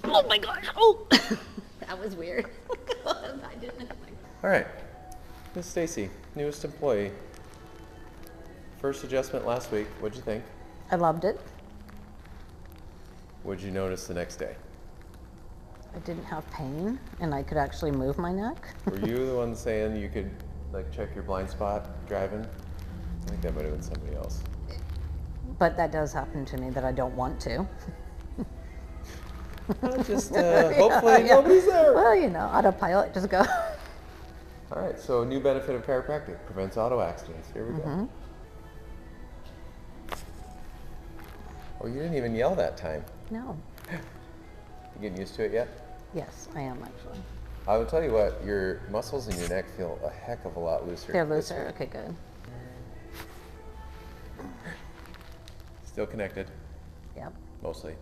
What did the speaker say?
Oh my gosh. Oh. That was weird. I didn't expect. All right. Miss Stacy, newest employee. First adjustment last week. What'd you think? I loved it. What'd you notice the next day? I didn't have pain, and I could actually move my neck. Were you the one saying you could like check your blind spot driving? I think that might have been somebody else. But that does happen to me that I don't want to. Just hopefully nobody's there. Well, you know, autopilot, just go. All right, so new benefit of chiropractic, prevents auto accidents. Here we go. Oh, you didn't even yell that time. No. You getting used to it yet? Yes, I am actually. I will tell you what, your muscles in your neck feel a heck of a lot looser. They're this looser. week. Okay, good. Still connected, Yep. mostly.